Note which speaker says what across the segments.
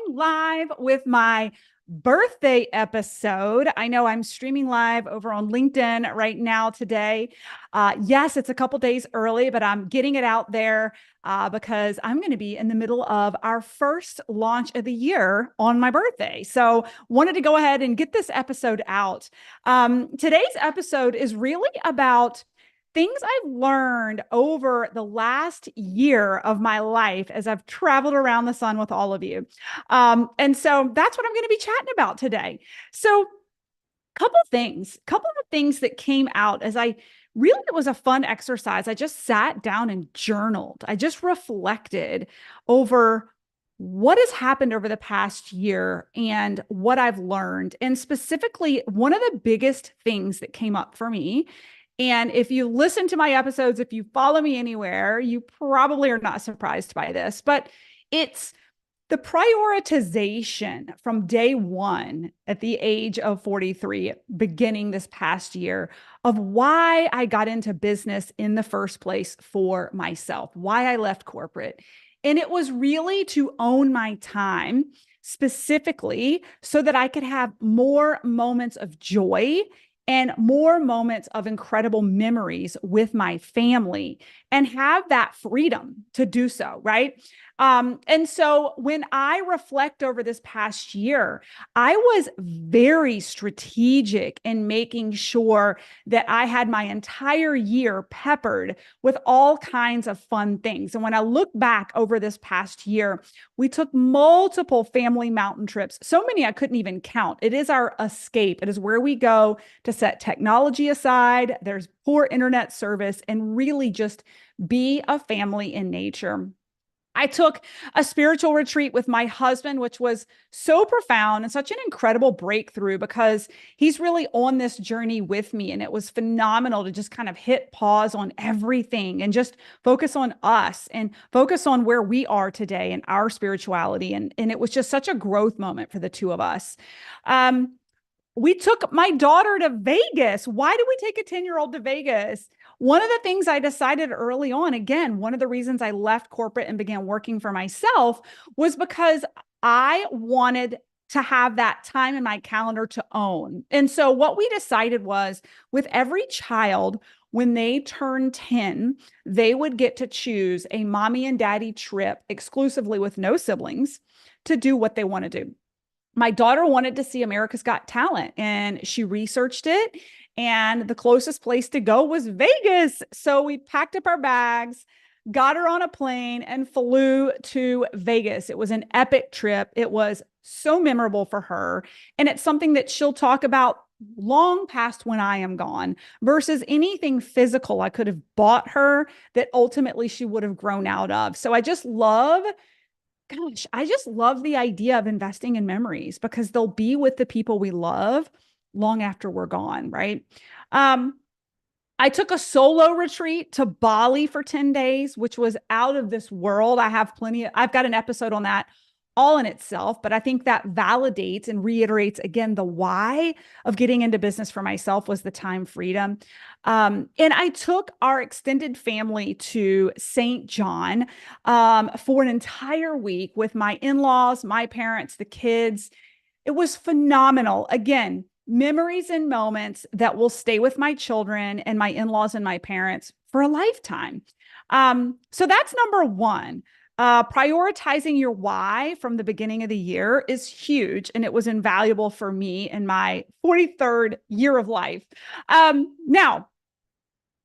Speaker 1: Live with my birthday episode. I know I'm streaming live over on LinkedIn right now today. Yes, it's a couple days early, but I'm getting it out there because I'm going to be in the middle of our first launch of the year on my birthday. So wanted to go ahead and get this episode out. Today's episode is really about things I've learned over the last year of my life as I've traveled around the sun with all of you. And so that's what I'm going to be chatting about today. So, couple of things that came out as I really, it was a fun exercise. I just sat down and journaled. I just reflected over what has happened over the past year and what I've learned. And specifically, one of the biggest things that came up for me, and if you listen to my episodes, if you follow me anywhere, you probably are not surprised by this, but it's the prioritization from day one at the age of 43, beginning this past year, of why I got into business in the first place for myself, why I left corporate. And it was really to own my time, specifically so that I could have more moments of joy and more moments of incredible memories with my family and have that freedom to do so, right? And so when I reflect over this past year, I was very strategic in making sure that I had my entire year peppered with all kinds of fun things. And when I look back over this past year, we took multiple family mountain trips, so many I couldn't even count. It is our escape. It is where we go to set technology aside. There's poor internet service and really just be a family in nature. I took a spiritual retreat with my husband, which was so profound and such an incredible breakthrough because he's really on this journey with me. And it was phenomenal to just kind of hit pause on everything and just focus on us and focus on where we are today and our spirituality. And it was just such a growth moment for the two of us. We took my daughter to Vegas. Why did we take a 10-year-old to Vegas? One of the things I decided early on, again, one of the reasons I left corporate and began working for myself was because I wanted to have that time in my calendar to own. And so what we decided was with every child, when they turn 10, they would get to choose a mommy and daddy trip exclusively with no siblings to do what they want to do. My daughter wanted to see America's Got Talent and she researched it. And the closest place to go was Vegas. So we packed up our bags, got her on a plane, and flew to Vegas. It was an epic trip. It was so memorable for her. And it's something that she'll talk about long past when I am gone versus anything physical I could have bought her that ultimately she would have grown out of. So I just love the idea of investing in memories because they'll be with the people we love long after we're gone, right? Um, I took a solo retreat to Bali for 10 days, which was out of this world. I've got an episode on that all in itself, but I think that validates and reiterates again the why of getting into business for myself was the time freedom. And I took our extended family to St. John for an entire week with my in-laws, my parents, the kids. It was phenomenal. Again, memories and moments that will stay with my children and my in-laws and my parents for a lifetime. So that's number one. Prioritizing your why from the beginning of the year is huge, and it was invaluable for me in my 43rd year of life. Now,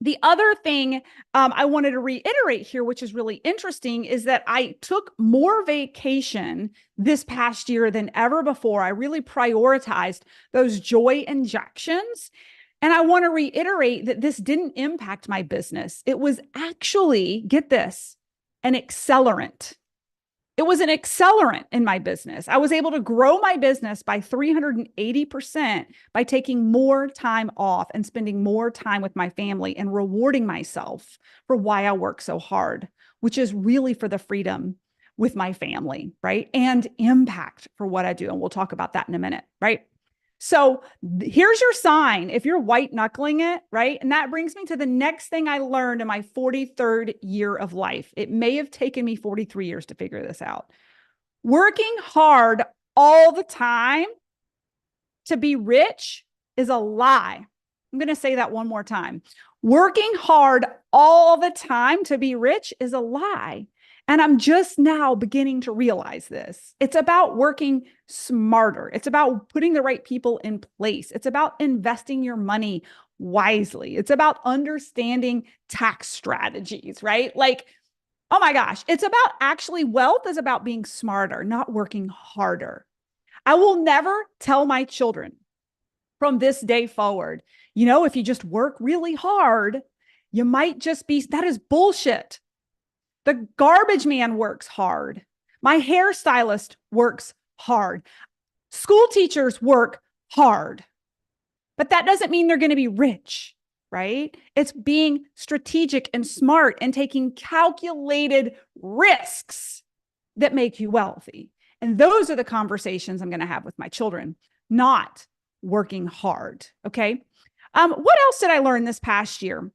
Speaker 1: the other thing I wanted to reiterate here, which is really interesting, is that I took more vacation this past year than ever before. I really prioritized those joy injections. And I want to reiterate that this didn't impact my business. It was actually, get this, an accelerant. It was an accelerant in my business. I was able to grow my business by 380% by taking more time off and spending more time with my family and rewarding myself for why I work so hard, which is really for the freedom with my family, right? And impact for what I do. And we'll talk about that in a minute, right? So here's your sign if you're white knuckling it, right? And that brings me to the next thing I learned in my 43rd year of life. It may have taken me 43 years to figure this out. Working hard all the time to be rich is a lie. I'm going to say that one more time. Working hard all the time to be rich is a lie. And I'm just now beginning to realize this. It's about working smarter. It's about putting the right people in place. It's about investing your money wisely. It's about understanding tax strategies, right? Like, oh my gosh, it's about actually wealth is about being smarter, not working harder. I will never tell my children from this day forward, if you just work really hard, you might just be, that is bullshit. The garbage man works hard. My hairstylist works hard. School teachers work hard. But that doesn't mean they're going to be rich, right? It's being strategic and smart and taking calculated risks that make you wealthy. And those are the conversations I'm going to have with my children, not working hard. Okay. What else did I learn this past year?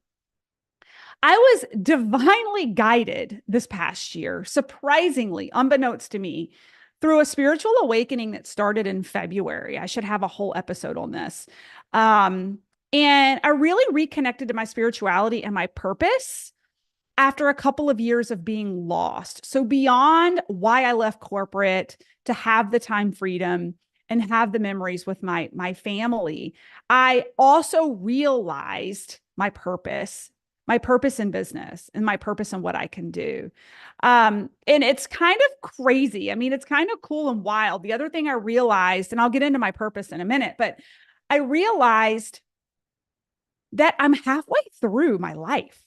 Speaker 1: I was divinely guided this past year, surprisingly, unbeknownst to me, through a spiritual awakening that started in February. I should have a whole episode on this. And I really reconnected to my spirituality and my purpose after a couple of years of being lost. So beyond why I left corporate to have the time freedom and have the memories with my family, I also realized my purpose in business and my purpose in what I can do. And it's kind of crazy. I mean, it's kind of cool and wild. The other thing I realized, and I'll get into my purpose in a minute, but I realized that I'm halfway through my life,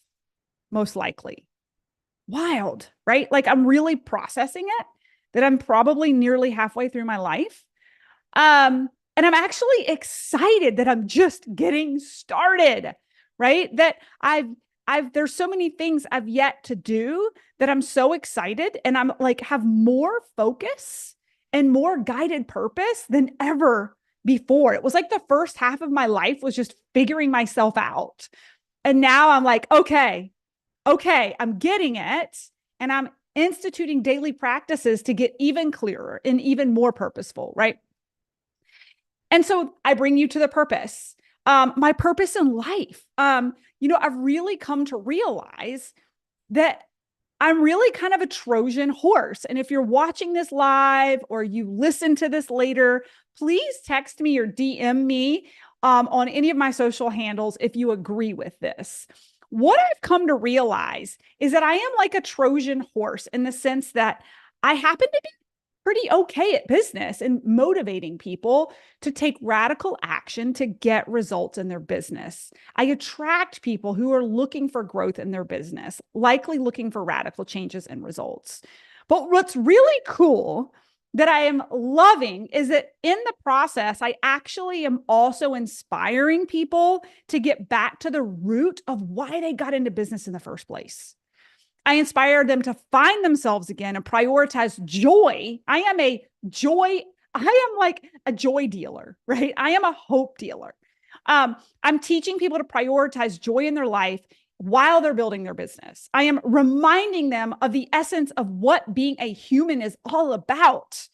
Speaker 1: most likely. Wild, right? Like I'm really processing it, that I'm probably nearly halfway through my life. And I'm actually excited that I'm just getting started, right? That there's so many things I've yet to do that I'm so excited, and I'm like, have more focus and more guided purpose than ever before. It was like the first half of my life was just figuring myself out. And now I'm like, okay, I'm getting it. And I'm instituting daily practices to get even clearer and even more purposeful, right? And so I bring you to the purpose, my purpose in life. I've really come to realize that I'm really kind of a Trojan horse. And if you're watching this live or you listen to this later, please text me or DM me on any of my social handles if you agree with this. What I've come to realize is that I am like a Trojan horse in the sense that I happen to be pretty okay at business and motivating people to take radical action to get results in their business. I attract people who are looking for growth in their business, likely looking for radical changes and results. But what's really cool that I am loving is that in the process, I actually am also inspiring people to get back to the root of why they got into business in the first place. I inspire them to find themselves again and prioritize joy. I am like a joy dealer, right? I am a hope dealer. I'm teaching people to prioritize joy in their life while they're building their business. I am reminding them of the essence of what being a human is all about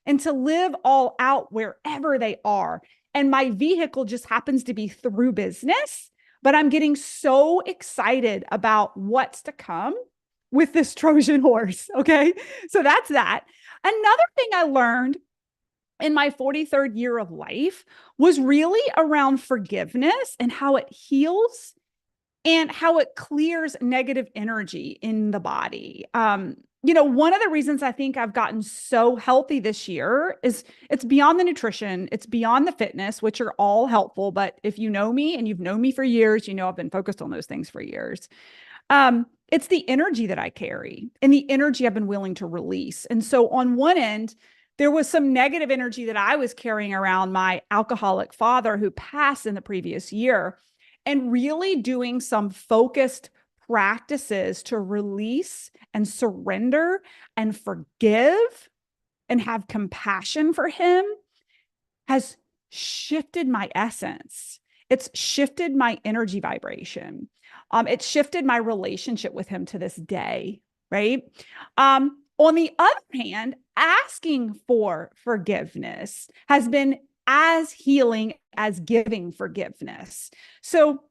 Speaker 1: and to live all out wherever they are. And my vehicle just happens to be through business, but I'm getting so excited about what's to come with this Trojan horse. Okay. So that's that. Another thing I learned in my 43rd year of life was really around forgiveness and how it heals and how it clears negative energy in the body. One of the reasons I think I've gotten so healthy this year is it's beyond the nutrition, it's beyond the fitness, which are all helpful. But if you know me and you've known me for years, I've been focused on those things for years. It's the energy that I carry and the energy I've been willing to release. And so on one end, there was some negative energy that I was carrying around my alcoholic father who passed in the previous year, and really doing some focused practices to release and surrender and forgive and have compassion for him has shifted my essence. It's shifted my energy vibration. It shifted my relationship with him to this day, right? On the other hand, asking for forgiveness has been as healing as giving forgiveness. So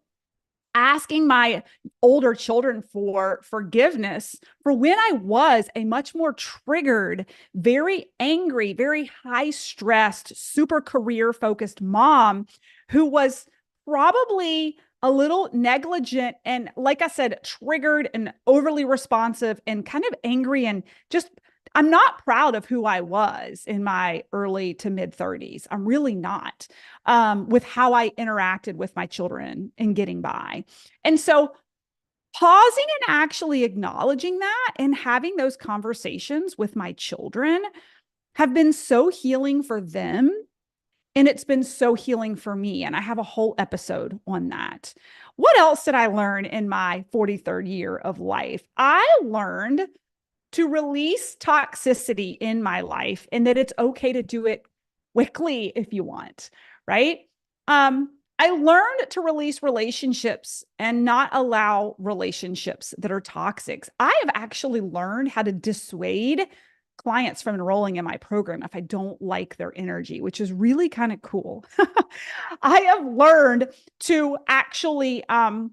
Speaker 1: asking my older children for forgiveness for when I was a much more triggered, very angry, very high stressed, super career focused mom who was probably a little negligent and, like I said, triggered and overly responsive and kind of angry and just I'm not proud of who I was in my early to mid 30s. I'm really not, with how I interacted with my children and getting by. And so pausing and actually acknowledging that and having those conversations with my children have been so healing for them. And it's been so healing for me. And I have a whole episode on that. What else did I learn in my 43rd year of life? I learned to release toxicity in my life and that it's okay to do it quickly if you want, right? I learned to release relationships and not allow relationships that are toxic. I have actually learned how to dissuade clients from enrolling in my program if I don't like their energy, which is really kind of cool. I have learned to actually I've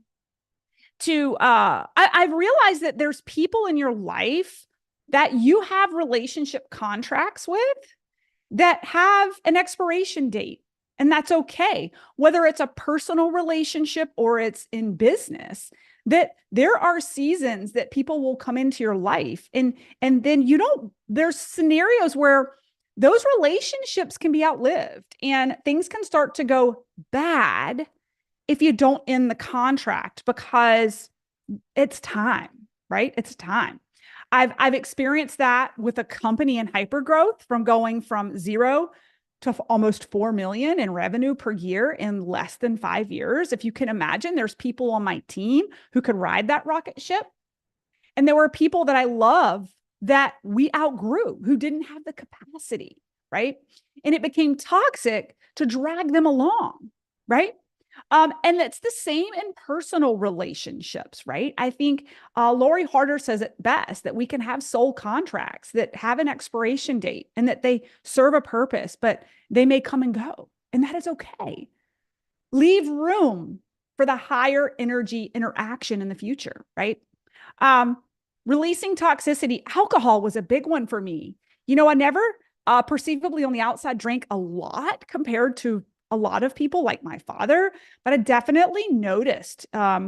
Speaker 1: realized that there's people in your life that you have relationship contracts with that have an expiration date. And that's okay. Whether it's a personal relationship or it's in business, that there are seasons that people will come into your life. And then there's scenarios where those relationships can be outlived and things can start to go bad if you don't end the contract because it's time, right? It's time. I've experienced that with a company in hypergrowth from going from 0 to almost 4 million in revenue per year in less than 5 years. If you can imagine, there's people on my team who could ride that rocket ship. And there were people that I love that we outgrew who didn't have the capacity, right? And it became toxic to drag them along, right? And it's the same in personal relationships, right? I think Lori Harder says it best that we can have soul contracts that have an expiration date and that they serve a purpose, but they may come and go. And that is okay. Leave room for the higher energy interaction in the future, right? Releasing toxicity. Alcohol was a big one for me. I never perceivably on the outside drank a lot compared to a lot of people like my father, but I definitely noticed at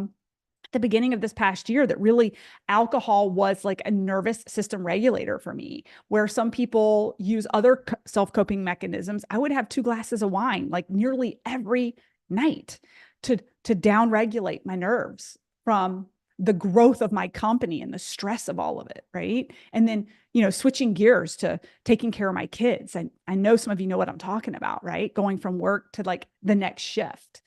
Speaker 1: the beginning of this past year that really alcohol was like a nervous system regulator for me, where some people use other self-coping mechanisms. I would have 2 glasses of wine like nearly every night to down-regulate my nerves from the growth of my company and the stress of all of it, right? And then, switching gears to taking care of my kids. I know some of you know what I'm talking about, right? Going from work to like the next shift.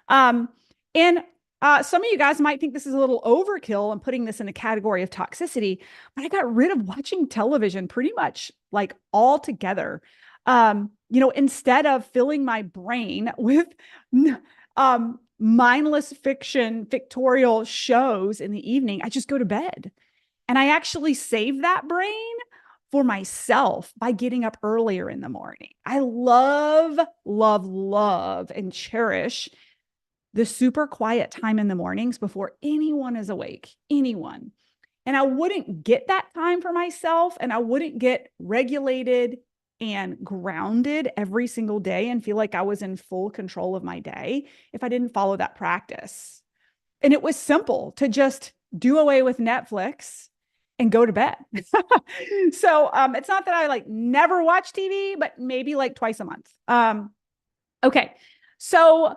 Speaker 1: And some of you guys might think this is a little overkill and putting this in the category of toxicity, but I got rid of watching television pretty much like altogether. Instead of filling my brain with mindless fiction, pictorial shows in the evening, I just go to bed. And I actually save that brain for myself by getting up earlier in the morning. I love, love, love, and cherish the super quiet time in the mornings before anyone is awake, anyone. And I wouldn't get that time for myself, and I wouldn't get regulated and grounded every single day and feel like I was in full control of my day if I didn't follow that practice. And it was simple to just do away with Netflix and go to bed. So it's not that I like never watch TV, but maybe like twice a month. Okay. So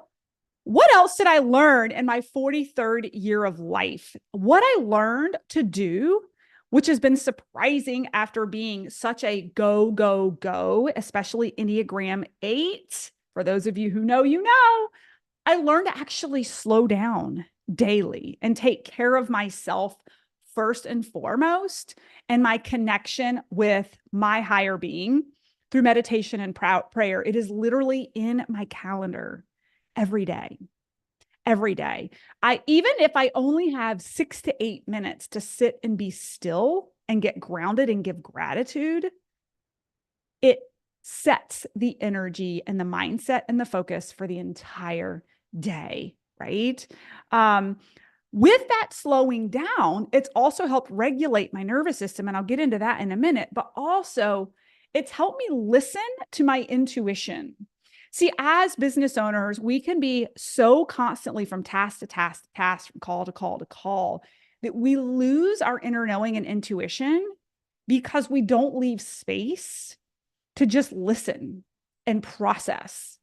Speaker 1: what else did I learn in my 43rd year of life? What I learned to do, which has been surprising after being such a go, go, go, especially Enneagram 8. For those of you who know, I learned to actually slow down daily and take care of myself first and foremost, and my connection with my higher being through meditation and prayer. It is literally in my calendar every day. Every day. Even if I only have 6 to 8 minutes to sit and be still and get grounded and give gratitude, it sets the energy and the mindset and the focus for the entire day, right? With that slowing down, it's also helped regulate my nervous system. And I'll get into that in a minute, but also it's helped me listen to my intuition. See, as business owners, we can be so constantly from task to task to task, from call to call to call, that we lose our inner knowing and intuition because we don't leave space to just listen and process,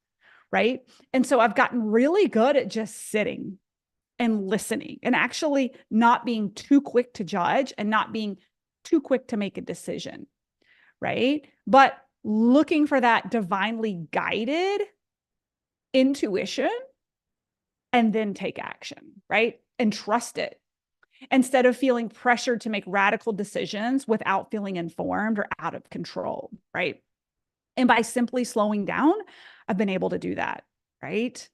Speaker 1: right? And so I've gotten really good at just sitting and listening and actually not being too quick to judge and not being too quick to make a decision, right? But looking for that divinely guided intuition and then take action, right? And trust it instead of feeling pressured to make radical decisions without feeling informed or out of control, right? And by simply slowing down, I've been able to do that, right?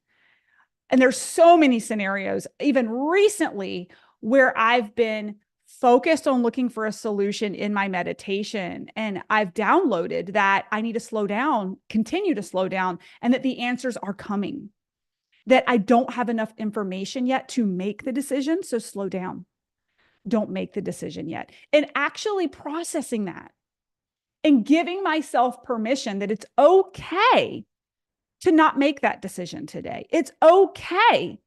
Speaker 1: And there's so many scenarios, even recently, where I've been focused on looking for a solution in my meditation. And I've downloaded that I need to slow down, continue to slow down, and that the answers are coming, that I don't have enough information yet to make the decision. So slow down. Don't make the decision yet. And actually processing that and giving myself permission that it's okay to not make that decision today. It's okay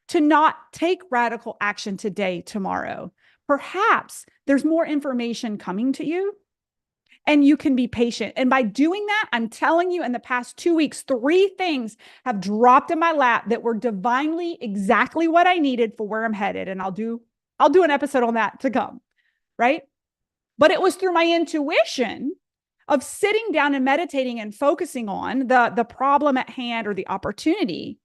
Speaker 1: to not take radical action today, tomorrow. Perhaps there's more information coming to you and you can be patient. And by doing that, I'm telling you, in the past 2 weeks, 3 things have dropped in my lap that were divinely exactly what I needed for where I'm headed. And I'll do an episode on that to come, right? But it was through my intuition of sitting down and meditating and focusing on the problem at hand or the opportunity.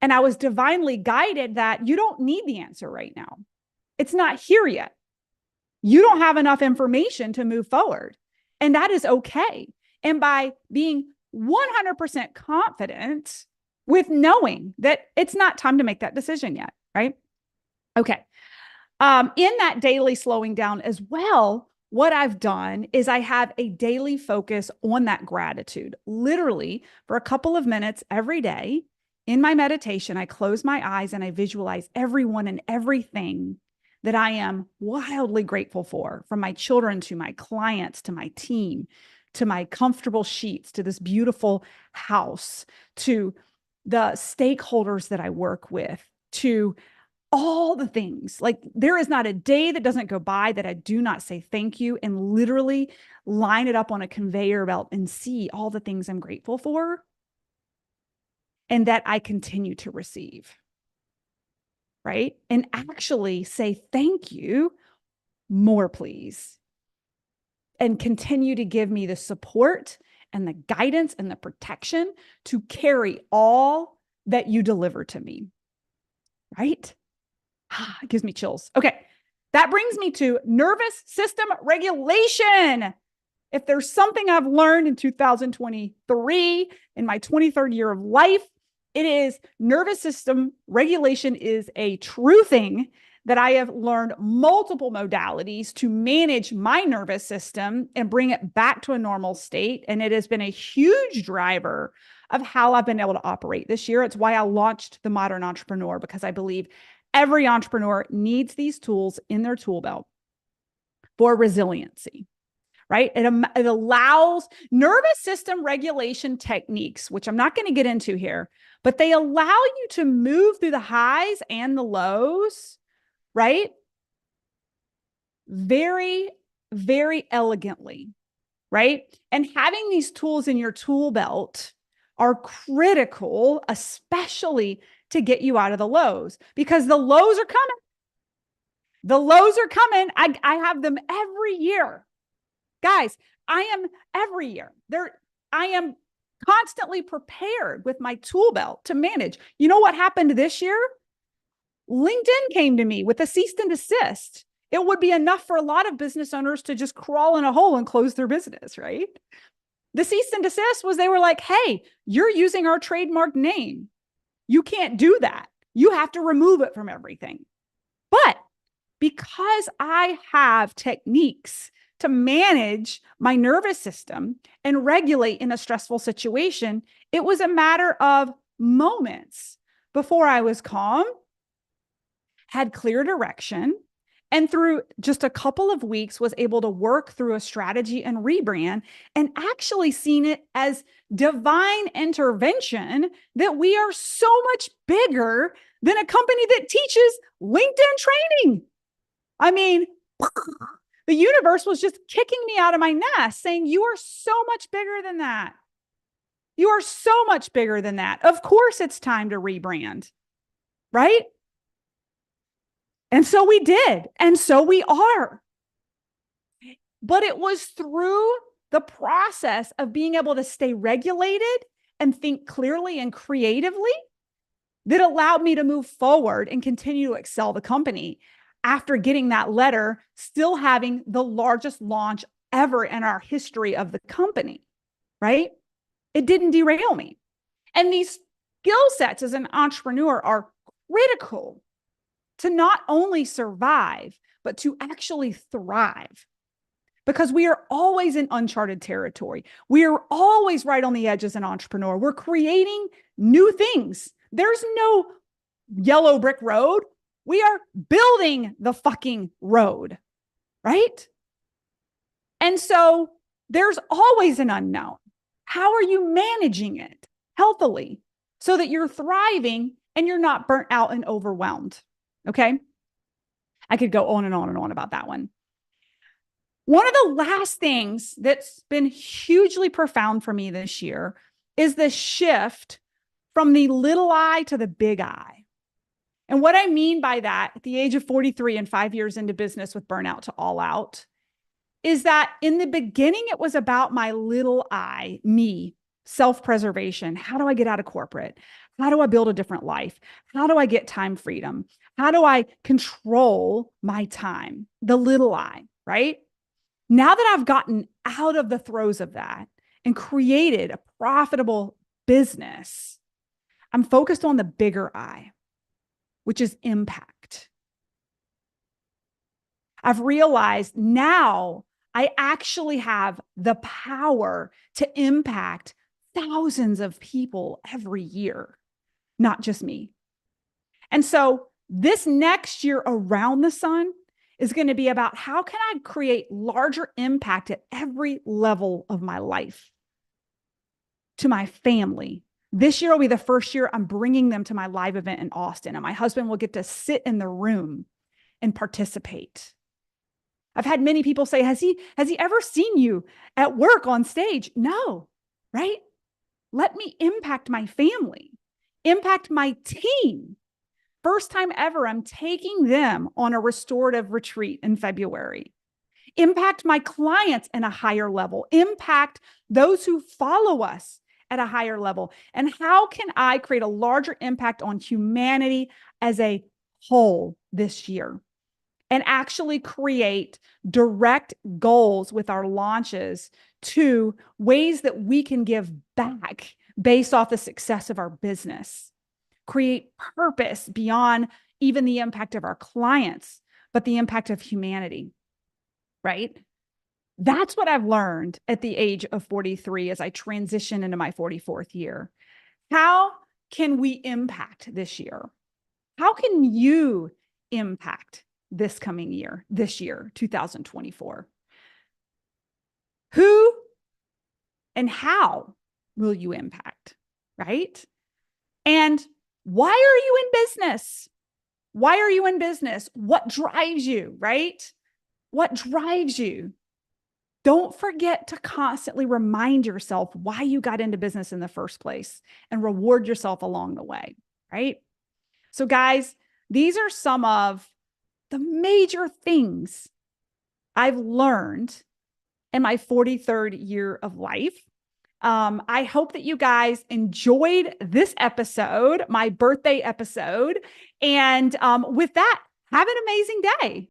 Speaker 1: And I was divinely guided that you don't need the answer right now. It's not here yet. You don't have enough information to move forward. And that is okay. And by being 100% confident with knowing that it's not time to make that decision yet, right? Okay. In that daily slowing down as well, what I've done is I have a daily focus on that gratitude. Literally, for a couple of minutes every day in my meditation, I close my eyes and I visualize everyone and everything that I am wildly grateful for, from my children to my clients, to my team, to my comfortable sheets, to this beautiful house, to the stakeholders that I work with, to all the things. Like, there is not a day that doesn't go by that I do not say thank you and literally line it up on a conveyor belt and see all the things I'm grateful for and that I continue to receive, right? And actually say thank you more, please. And continue to give me the support and the guidance and the protection to carry all that you deliver to me, right? It gives me chills. Okay. That brings me to nervous system regulation. If there's something I've learned in 2023, in my 23rd year of life, it is nervous system regulation is a true thing that I have learned multiple modalities to manage my nervous system and bring it back to a normal state. And it has been a huge driver of how I've been able to operate this year. It's why I launched The Modern Entrepreneur, because I believe every entrepreneur needs these tools in their tool belt for resiliency, right? It allows nervous system regulation techniques, which I'm not going to get into here, but they allow you to move through the highs and the lows, right? Very, very elegantly, right? And having these tools in your tool belt are critical, especially to get you out of the lows, because the lows are coming. The lows are coming. I have them every year. Guys, I am every year. I am constantly prepared with my tool belt to manage. You know what happened this year? LinkedIn came to me with a cease and desist. It would be enough for a lot of business owners to just crawl in a hole and close their business, right? The cease and desist was, they were like, hey, you're using our trademark name. You can't do that. You have to remove it from everything. But because I have techniques to manage my nervous system and regulate in a stressful situation, it was a matter of moments before I was calm, had clear direction, and through just a couple of weeks was able to work through a strategy and rebrand and actually seen it as divine intervention that we are so much bigger than a company that teaches LinkedIn training. I mean, the universe was just kicking me out of my nest saying, you are so much bigger than that. You are so much bigger than that. Of course, it's time to rebrand, right? And so we did. And so we are. But it was through the process of being able to stay regulated and think clearly and creatively that allowed me to move forward and continue to excel the company after getting that letter, still having the largest launch ever in our history of the company, right? It didn't derail me. And these skill sets as an entrepreneur are critical to not only survive, but to actually thrive. Because we are always in uncharted territory. We are always right on the edge as an entrepreneur. We're creating new things. There's no yellow brick road. We are building the fucking road, right? And so there's always an unknown. How are you managing it healthily so that you're thriving and you're not burnt out and overwhelmed? Okay. I could go on and on and on about that one. One of the last things that's been hugely profound for me this year is the shift from the little I to the big I. And what I mean by that at the age of 43 and 5 years into business with Burnout to All Out is that in the beginning, it was about my little I, me, self-preservation. How do I get out of corporate? How do I build a different life? How do I get time freedom? How do I control my time? The little I, right? Now that I've gotten out of the throes of that and created a profitable business, I'm focused on the bigger I, which is impact. I've realized now I actually have the power to impact thousands of people every year, not just me. And so this next year around the sun is going to be about how can I create larger impact at every level of my life, to my family. This year will be the first year I'm bringing them to my live event in Austin, and my husband will get to sit in the room and participate. I've had many people say, has he ever seen you at work on stage? No, right? Let me impact my family, impact my team. First time ever, I'm taking them on a restorative retreat in February. Impact my clients at a higher level, impact those who follow us at a higher level. And how can I create a larger impact on humanity as a whole this year? And actually create direct goals with our launches to ways that we can give back based off the success of our business. Create purpose beyond even the impact of our clients, but the impact of humanity, right? That's what I've learned at the age of 43 as I transition into my 44th year. How can we impact this year? How can you impact this coming year, this year, 2024? Who and how will you impact, right? And why are you in business? Why are you in business? What drives you, right? What drives you? Don't forget to constantly remind yourself why you got into business in the first place and reward yourself along the way, right? So guys, these are some of the major things I've learned in my 43rd year of life. I hope that you guys enjoyed this episode, my birthday episode. And with that, have an amazing day.